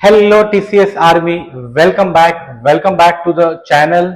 Hello TCS army, welcome back to the channel.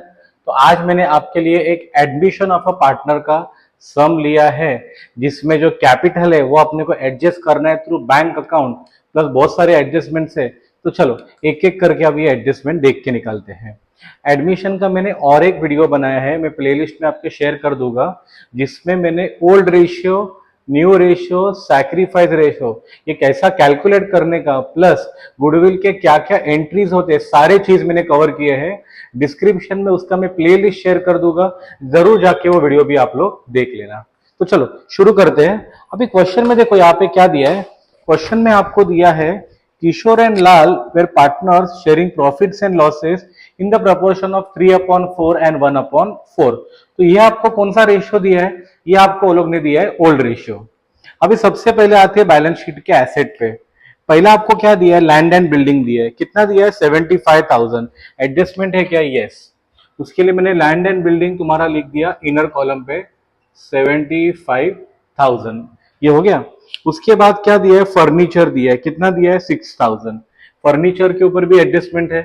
तो आज मैंने आपके लिए एक एडमिशन ऑफ अ पार्टनर का सम लिया है, जिसमें जो कैपिटल है वो अपने को एडजस्ट करना है थ्रू बैंक अकाउंट, प्लस बहुत सारे एडजस्टमेंट्स है। तो चलो एक एक करके अब ये एडजस्टमेंट देख के निकालते हैं। एडमिशन का मैंने और एक वीडियो बनाया है, मैं प्लेलिस्ट में आपके शेयर कर दूंगा, जिसमें मैंने old ratio, new ratio, sacrifice ratio ये कैसा कैलकुलेट करने का, प्लस गुडविल के क्या क्या एंट्रीज होते हैं, सारे चीज मैंने कवर किए हैं। डिस्क्रिप्शन में उसका मैं प्लेलिस्ट शेयर कर दूंगा, जरूर जाके वो वीडियो भी आप लोग देख लेना। तो चलो शुरू करते हैं। अभी क्वेश्चन में देखो यहाँ पे क्या दिया है। क्वेश्चन में आपको दिया है Kishore and Lal were partners sharing profits and losses in the proportion of 3/4 and 1/4। तो ये आपको कौन सा रेशियो दिया है? ये आपको वो लोग ने दिया है ओल्ड रेशियो। अभी सबसे पहले आते हैं बैलेंस शीट के एसेट पे। पहला आपको क्या दिया है? लैंड एंड बिल्डिंग दिया है। कितना दिया है? 75,000। एडजस्टमेंट है क्या? यस। उसके लिए मैंने लैंड एंड बिल्डिंग तुम्हारा लिख दिया इनर कॉलम पे 75,000। ये हो गया। उसके बाद क्या दिया है? फर्नीचर दिया है। कितना दिया है? 6,000। फर्नीचर के ऊपर भी एडजस्टमेंट है,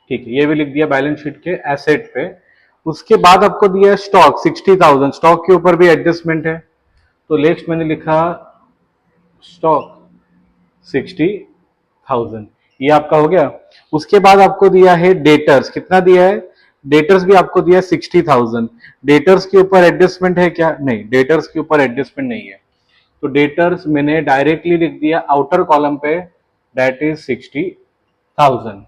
ठीक है, ये भी लिख दिया बैलेंस शीट के एसेट पे। उसके बाद आपको दिया है स्टॉक 60,000। स्टॉक के ऊपर भी एडजस्टमेंट है, तो नेक्स्ट मैंने लिखा स्टॉक 60,000। ये आपका हो गया। उसके बाद आपको दिया है डेटर्स। कितना दिया है? डेटर्स भी आपको दिया है 60,000। डेटर्स के ऊपर एडजस्टमेंट है क्या? नहीं, डेटर्स के ऊपर एडजस्टमेंट नहीं है। तो डेटर्स मैंने डायरेक्टली लिख दिया आउटर कॉलम पे, दैट इज 60,000।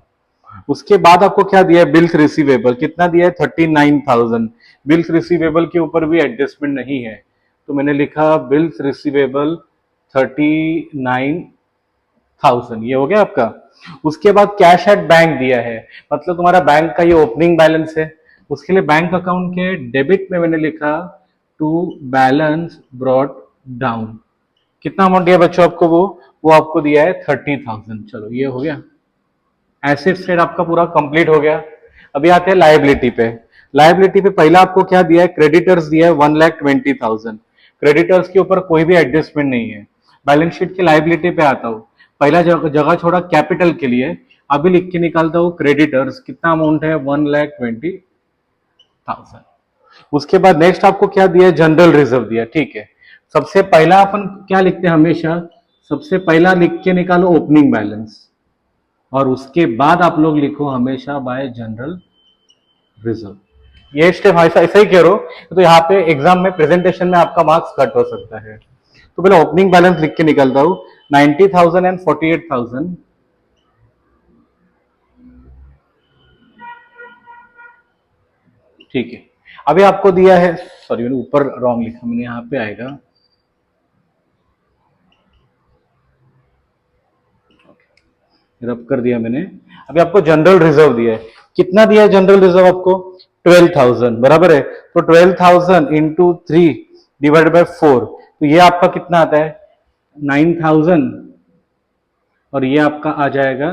उसके बाद आपको क्या दिया है? Bills receivable. कितना दिया है? 39,000। बिल्स रिसीवेबल के ऊपर भी एडजस्टमेंट नहीं है, तो मैंने लिखा बिल्स रिसीवेबल 39,000। ये हो गया आपका। उसके बाद कैश एट बैंक दिया है, मतलब तुम्हारा बैंक का ये ओपनिंग बैलेंस है। उसके लिए बैंक अकाउंट के डेबिट में मैंने लिखा टू बैलेंस ब्रॉट डाउन। कितना अमाउंट दिया बच्चों आपको? वो आपको दिया है 30,000। चलो ये हो गया। एसेट साइड आपका पूरा कंप्लीट हो गया। अभी आते हैं लायबिलिटी पे। लायबिलिटी पे पहला आपको क्या दिया है? क्रेडिटर्स दिया है 1,20,000। क्रेडिटर्स के ऊपर कोई भी एडजस्टमेंट नहीं है। बैलेंस शीट की लायबिलिटी पे आता हूँ। पहला जगह छोड़ा कैपिटल के लिए, अभी लिख के निकालता हूँ क्रेडिटर्स। कितना अमाउंट है? 1,20,000। उसके बाद नेक्स्ट आपको क्या दिया है? जनरल रिजर्व दिया, ठीक है। सबसे पहला अपन क्या लिखते हैं हमेशा? सबसे पहला लिख के निकालो ओपनिंग बैलेंस, और उसके बाद आप लोग लिखो हमेशा बाय जनरल रिजर्व। ये स्टेप ऐसा ऐसा ही करो, तो यहाँ पे एग्जाम में प्रेजेंटेशन में आपका मार्क्स कट हो सकता है। तो पहले ओपनिंग बैलेंस लिख के निकलता हूं, 90,000 एंड 48,000। ठीक है। अभी आपको दिया है, सॉरी मैंने ऊपर रॉन्ग लिखा, मैंने यहाँ पे आएगा रब कर दिया मैंने। अभी आपको जनरल रिजर्व दिया है। कितना दिया है जनरल रिजर्व आपको? 12,000, बराबर है। तो 12,000 इंटू 3 डिवाइडेड बाय 4, तो ये आपका कितना आता है? 9,000। और ये आपका आ जाएगा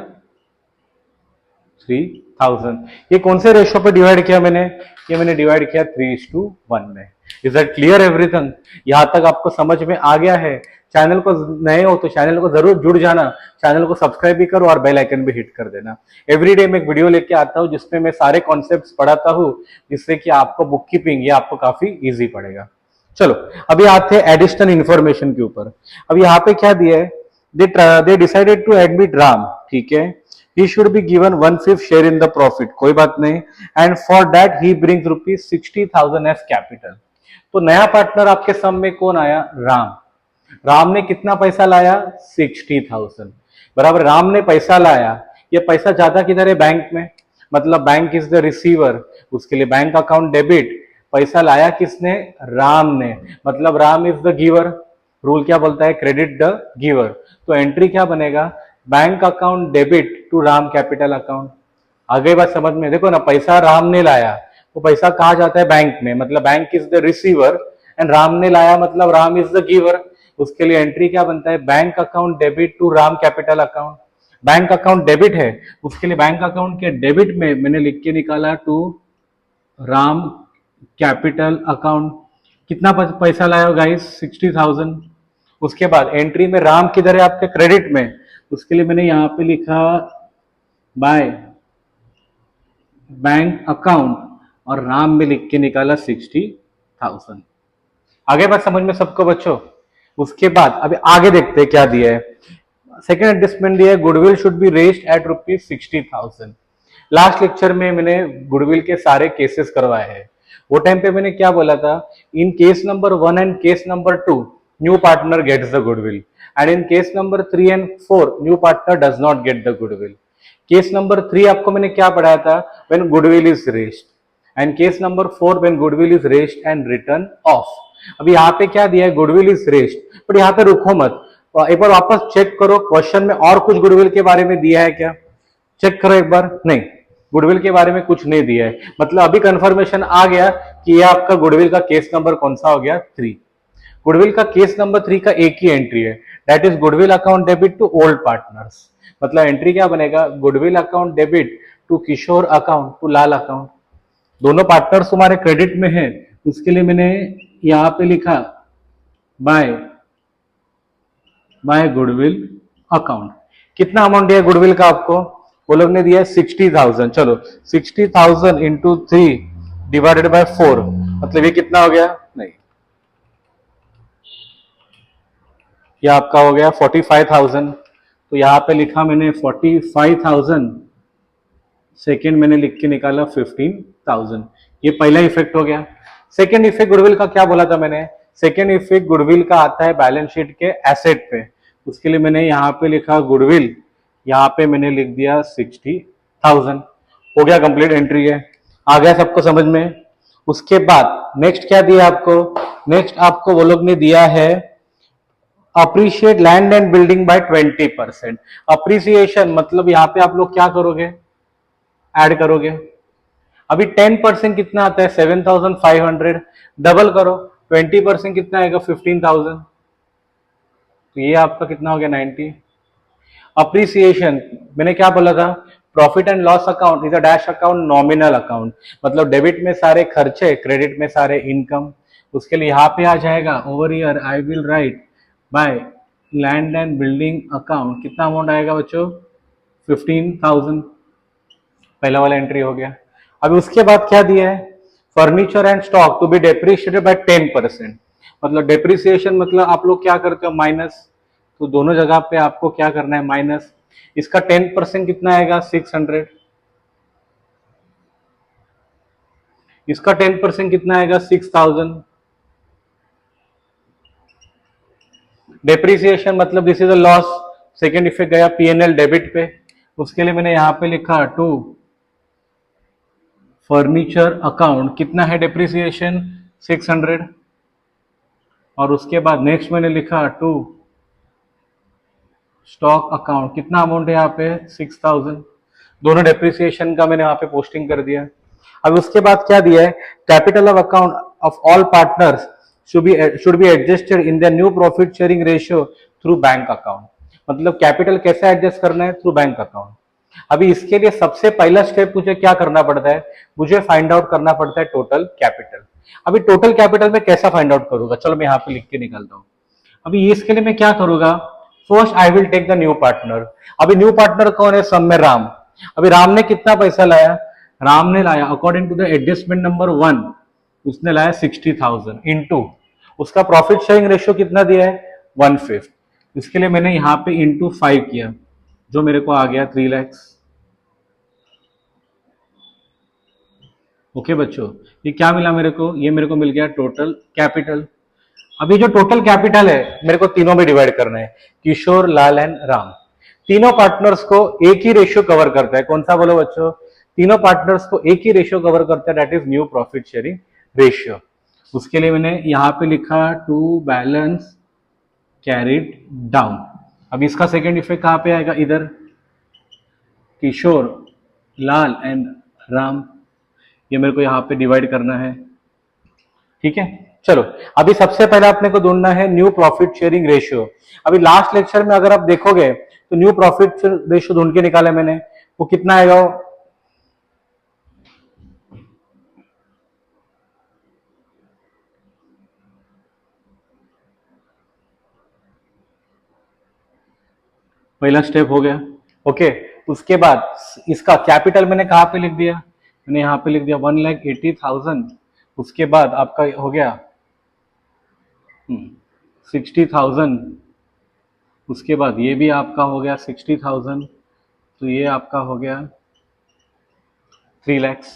3,000। ये कौन से रेशियो पे डिवाइड किया मैंने? ये मैंने डिवाइड किया 3:1 में। Is that clear everything? यहां तक आपको समझ में आ गया है? चैनल को नए हो तो चैनल को जरूर जुड़ जाना, चैनल को सब्सक्राइब भी करो और बेल आइकन भी हिट कर देना। एवरीडे मैं एक वीडियो लेके आता हूं जिसमें मैं सारे कॉन्सेप्ट्स पढ़ाता हूं, जिससे कि आपको बुक कीपिंग ये आपको काफी इजी पड़ेगा। चलो अभी आते हैं एडिशनल इंफॉर्मेशन के ऊपर। अब यहाँ पे क्या दिया है? They decided to admit Ram, ठीक है। He should be given 1/5 share in the profit, कोई बात नहीं। And for that he brings ₹60,000 as capital. तो नया पार्टनर आपके सम में कौन आया? राम। राम ने कितना पैसा लाया? 60,000, बराबर। राम ने पैसा लाया, ये पैसा जाता किधर है? बैंक में, मतलब बैंक इज द रिसीवर। उसके लिए बैंक अकाउंट डेबिट। पैसा लाया किसने? राम ने, मतलब Ram is the giver. Rule क्या बोलता है? Credit the giver. तो एंट्री क्या बनेगा? Bank account debit to Ram capital account. आ गई बात समझ में? देखो ना, पैसा राम ने लाया, तो पैसा कहा जाता है? बैंक में, मतलब bank is the receiver and Ram ने लाया मतलब राम इज द गिवर। उसके लिए एंट्री क्या बनता है? Bank account debit to Ram capital account. Bank account debit है, उसके लिए बैंक अकाउंट के डेबिट में मैंने लिख के निकाला टू राम कैपिटल अकाउंट। कितना पैसा लाया गाइस? 60,000। उसके बाद एंट्री में राम किधर है? आपके क्रेडिट में, उसके लिए मैंने यहाँ पे लिखा बाय बैंक अकाउंट और राम में लिख के निकाला 60,000। आगे बात समझ में सबको बच्चों? उसके बाद अभी आगे देखते हैं क्या दिया है। सेकेंड एडजस्टमेंट दिया है, goodwill should be raised at ₹60,000। Last lecture में मैंने गुडविल के सारे केसेस करवाए हैं। वो टाइम पे मैंने क्या बोला था, in case number 1 and case number 2 new partner gets the goodwill, and in case number 3 and 4 new partner does not get the goodwill. Case number 3 आपको मैंने क्या पढ़ाया था, when goodwill is raised, and case number 4 when goodwill is raised and written off. अभी यहाँ पे क्या दिया है, गुडविल इज रेज्ड, बट यहाँ पे रुको मत, एक बार वापस चेक करो क्वेश्चन में और कुछ गुडविल के बारे में दिया है क्या, चेक करो एक बार। नहीं, गुडविल के बारे में कुछ नहीं दिया है। मतलब अभी कंफर्मेशन आ गया कि ये आपका गुडविल का केस नंबर कौन सा हो गया, 3। गुडविल का केस नंबर 3 का एक ही एंट्री है, that is goodwill account debit to old partners. मतलब एंट्री क्या बनेगा, goodwill account debit to Kishore account to Lal account. दोनों पार्टनर्स तुम्हारे क्रेडिट में है, उसके लिए मैंने यहां पे लिखा बाय गुडविल अकाउंट। कितना अमाउंट दिया गुडविल का आपको, वो लोग ने दिया है 60,000। चलो 60,000 इंटू 3 डिवाइडेड बाय 4, मतलब ये कितना हो गया, नहीं, ये आपका हो गया 45,000। तो यहां पे लिखा मैंने 45,000, सेकेंड मैंने लिख के निकाला 15,000। ये पहला इफेक्ट हो गया। सेकेंड इफेक्ट गुडविल का क्या बोला था मैंने, सेकेंड इफेक्ट गुडविल का आता है बैलेंस शीट के एसेट पे। उसके लिए मैंने यहाँ पे लिखा गुडविल, यहाँ पे मैंने लिख दिया 60,000। हो गया, कंप्लीट एंट्री है, आ गया सबको समझ में। उसके बाद नेक्स्ट क्या दिया आपको, नेक्स्ट आपको वो लोग ने दिया है appreciate land and building bye 20%। Appreciation मतलब यहाँ पे आप लोग क्या करोगे, ऐड करोगे। अभी 10% कितना आता है, 7,500, डबल करो, 20% कितना आएगा, 15,000। तो ये आपका कितना हो गया, 90। अप्रिसिएशन मैंने क्या बोला था, profit and loss account is a dash account, nominal account, मतलब डेबिट में सारे खर्चे, क्रेडिट में सारे इनकम। उसके लिए यहाँ पे आ जाएगा, over year I will write by land and building account, कितना अमाउंट आएगा बच्चों, 15,000। पहला वाला एंट्री हो गया। अभी उसके बाद क्या दिया है, furniture and stock to be depreciated by 10%। मतलब डेप्रिसिएशन मतलब आप लोग क्या करते हो, माइनस, तो दोनों जगह पे आपको क्या करना है, माइनस। इसका 10% कितना आएगा, 600। इसका 10% कितना आएगा, 6,000। डेप्रिसिएशन मतलब this is a loss, second effect गया पीएनएल डेबिट पे। उसके लिए मैंने यहां पे लिखा टू फर्नीचर अकाउंट, कितना है डेप्रिसिएशन, 600। और उसके बाद नेक्स्ट मैंने लिखा टू स्टॉक अकाउंट, कितना अमाउंट है यहाँ पे, 6,000। दोनों डेप्रिसिएशन का मैंने यहाँ पे पोस्टिंग कर दिया। अब उसके बाद क्या दिया है, capital of account of all partners should be adjusted in the new profit sharing ratio through bank account. मतलब कैपिटल कैसे एडजस्ट करना है, थ्रू बैंक अकाउंट। अभी इसके लिए सबसे पहला स्टेप मुझे क्या करना पड़ता है, मुझे फाइंड आउट करना पड़ता है टोटल कैपिटल। अभी टोटल कैपिटल में कैसा फाइंड आउट करूंगा, चलो मैं यहाँ पे लिख के निकालता हूँ। अभी इसके लिए मैं क्या करूंगा, first I will take the new partner. अभी न्यू पार्टनर कौन है, सब में राम। अभी राम ने कितना पैसा लाया, राम ने लाया according to the adjustment number 1, उसने लाया 60,000 इंटू, उसका प्रॉफिट शेयरिंग रेशियो कितना दिया है, 1/5। इसके लिए मैंने यहाँ पे इंटू 5 किया, जो मेरे को आ गया 3 लाख। ओके बच्चों, ये क्या मिला मेरे को, ये मेरे को मिल गया टोटल कैपिटल। अभी जो टोटल कैपिटल है मेरे को तीनों में डिवाइड करना है, किशोर, लाल एंड राम। तीनों पार्टनर्स को एक ही रेशियो कवर करता है, कौन सा बोलो बच्चों, तीनों पार्टनर्स को एक ही रेशियो कवर करता है, that is new profit sharing ratio. उसके लिए मैंने यहां पे लिखा टू बैलेंस कैरिड डाउन। अब इसका सेकेंड इफेक्ट कहां पे आएगा, इधर, किशोर, लाल एंड राम, ये मेरे को यहाँ पे डिवाइड करना है। ठीक है, चलो अभी सबसे पहले अपने को ढूंढना है न्यू प्रॉफिट शेयरिंग रेशियो। अभी लास्ट लेक्चर में अगर आप देखोगे तो न्यू प्रॉफिट रेशियो ढूंढ के निकाला मैंने, वो कितना आएगा, पहला स्टेप हो गया। ओके, उसके बाद इसका कैपिटल मैंने कहाँ पे लिख दिया, मैंने यहाँ पे लिख दिया 1,80,000। उसके बाद आपका हो गया 60,000। उसके बाद ये भी आपका हो गया 60,000, तो ये आपका हो गया 3 lakhs।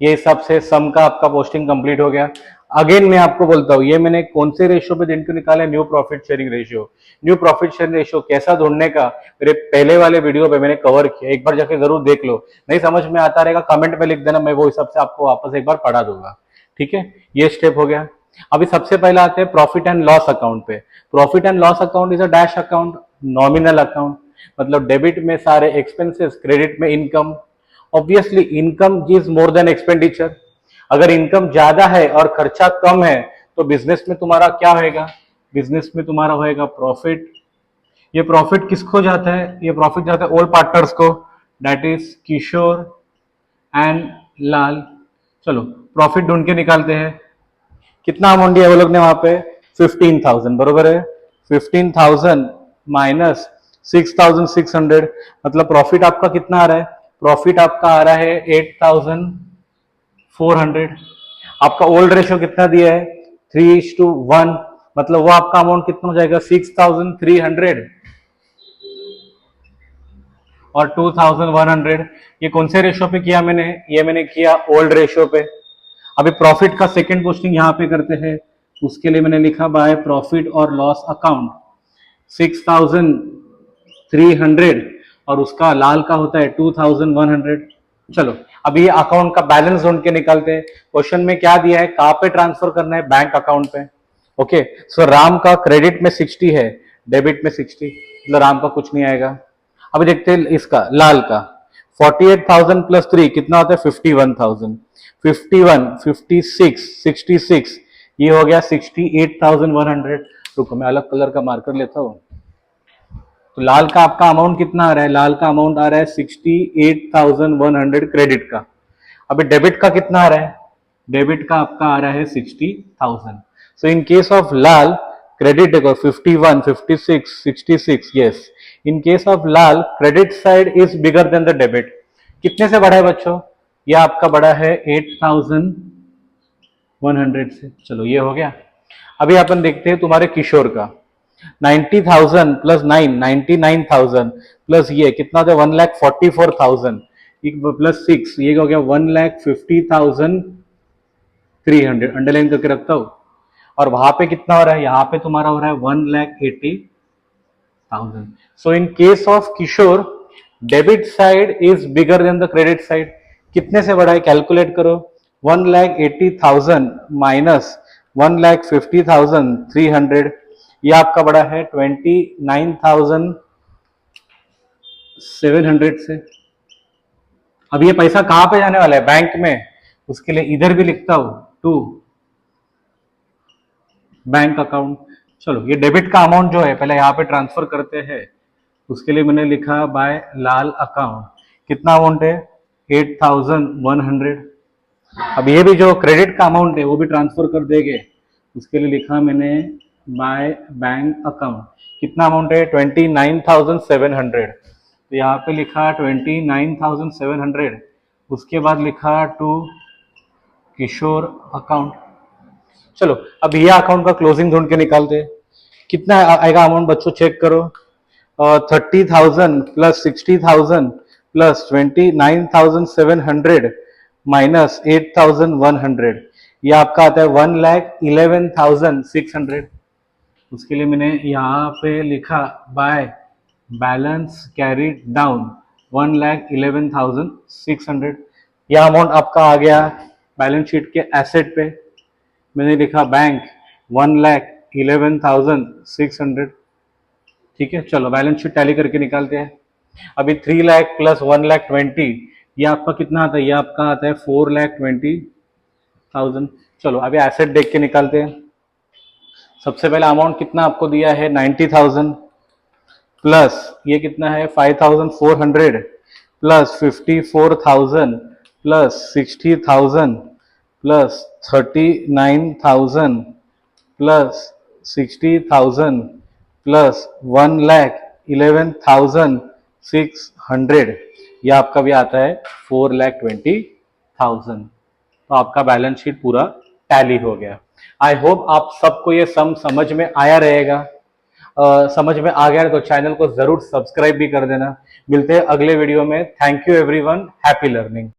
ये हिसाब से सम का आपका पोस्टिंग कंप्लीट हो गया। अगेन मैं आपको बोलता हूँ, ये मैंने कौन से रेशियो पे दिन को निकाला है, new profit sharing ratio. New profit sharing ratio कैसा ढूंढने का मेरे पहले वाले वीडियो पे मैंने कवर किया, एक बार जाके जरूर देख लो। नहीं समझ में आता रहेगा कमेंट में लिख देना, मैं वो हिसाब से आपको वापस एक बार पढ़ा दूंगा। ठीक है, ये स्टेप हो गया। अभी सबसे पहले आते हैं प्रॉफिट एंड लॉस अकाउंट पे। Profit and loss account is a dash account, nominal account, मतलब डेबिट में सारे एक्सपेंसेस, क्रेडिट में income. Obviously income is more than expenditure. अगर इनकम ज्यादा है और खर्चा कम है तो बिजनेस में तुम्हारा क्या होएगा, बिजनेस में तुम्हारा होएगा प्रॉफिट। ये प्रॉफिट किसको जाता है, ये प्रॉफिट जाता है ऑल पार्टनर्स को, दैट इज किशोर एंड लाल। चलो प्रॉफिट ढूंढ के निकालते हैं। कितना अमाउंट दिया वो लोग ने वहां पे, 15,000, बरोबर है। 15,000 माइनस 6,600, मतलब प्रॉफिट आपका कितना आ रहा है, प्रॉफिट आपका आ रहा है 8,400। आपका ओल्ड रेशियो कितना दिया है, 3:1, मतलब वो आपका अमाउंट कितना हो जाएगा, 6,300 और 2,100। ये कौन से रेशियो पे किया मैंने, ये मैंने किया ओल्ड रेशियो पे। अभी प्रॉफिट का सेकंड पोस्टिंग यहाँ पे करते हैं, उसके लिए मैंने लिखा बाय प्रॉफिट और लॉस अकाउंट 6,300 और उसका लाल का होता है 2,100। चलो अभी ये अकाउंट का बैलेंस ढूंढ के निकालते हैं। क्वेश्चन में क्या दिया है, कहाँ पे ट्रांसफर करना है, बैंक अकाउंट पे। ओके, सो राम का क्रेडिट में 60 है, डेबिट में 60, मतलब राम का कुछ नहीं आएगा। अभी देखते हैं इसका लाल का, 48,000 प्लस 3 कितना होता है, 51,000। 51, 56, 66, ये हो गया 68,100। रुको मैं अलग कलर का मार्कर लेता हूँ। तो लाल का आपका अमाउंट कितना आ रहा है, लाल का अमाउंट आ रहा है 68,100 क्रेडिट का। अभी डेबिट का कितना आ रहा है, डेबिट का आपका आ रहा है 60,000। So in case of Lal credit देखो 51, 56, 66, yes, in case of Lal credit side is bigger than the debit. कितने से बड़ा है बच्चों, यह आपका बड़ा है 8,100 से। चलो ये हो गया। अभी अपन देखते हैं तुम्हारे किशोर का, 90,000 प्लस 9, 99,000 प्लस ये कितना था, 1,44,000 प्लस 6, ये हो गया 1,50,300। अंडरलाइन करके रखता हूं। और वहां पे कितना हो रहा है, यहाँ पे तुम्हारा हो रहा है 1,80,000। So in case of Kishore debit side is bigger than the credit side. कितने से बड़ा है, कैलकुलेट करो। 1,80,000 माइनस 1,50,300, ये आपका बड़ा है 29,700 से। अब ये पैसा कहां पे जाने वाला है, बैंक में। उसके लिए इधर भी लिखता हूं टू बैंक अकाउंट। चलो ये डेबिट का अमाउंट जो है पहले यहाँ पे ट्रांसफर करते हैं। उसके लिए मैंने लिखा बाय लाल अकाउंट, कितना अमाउंट है, 8,100। अब ये भी जो क्रेडिट का अमाउंट है वो भी ट्रांसफर कर देंगे। उसके लिए लिखा मैंने बाय बैंक अकाउंट, कितना अमाउंट है, 29,700। तो यहाँ पे लिखा 29,700। उसके बाद लिखा टू किशोर अकाउंट। चलो अब ये अकाउंट का क्लोजिंग ढूंढ के निकालते हैं। कितना आएगा अमाउंट बच्चों, चेक करो। 30,000 प्लस 60,000 प्लस 29,700 माइनस 8,100, ये आपका आता है 1,11,600। उसके लिए मैंने यहाँ पे लिखा बाय बैलेंस कैरीड डाउन 1,11,600। यह अमाउंट आपका आ गया बैलेंस शीट के एसेट पे। मैंने लिखा बैंक 1,11,600। ठीक है, चलो बैलेंस शीट टैली करके निकालते हैं। अभी 3 लाख प्लस 1,20,000, ये आपका कितना आता है, ये आपका आता है 4,20,000। चलो अभी एसेट देख के निकालते हैं। सबसे पहला अमाउंट कितना आपको दिया है, 90,000 प्लस ये कितना है 5,400 plus 54,000 plus 60,000 plus 39,000 plus 60,000 plus 1 lakh 11,600, ये आपका भी आता है 4,20,000। तो आपका बैलेंस शीट पूरा टैली हो गया। आई होप आप सबको ये सम समझ में आया रहेगा। समझ में आ गया तो चैनल को जरूर सब्सक्राइब भी कर देना। मिलते हैं अगले वीडियो में। Thank you everyone, happy learning.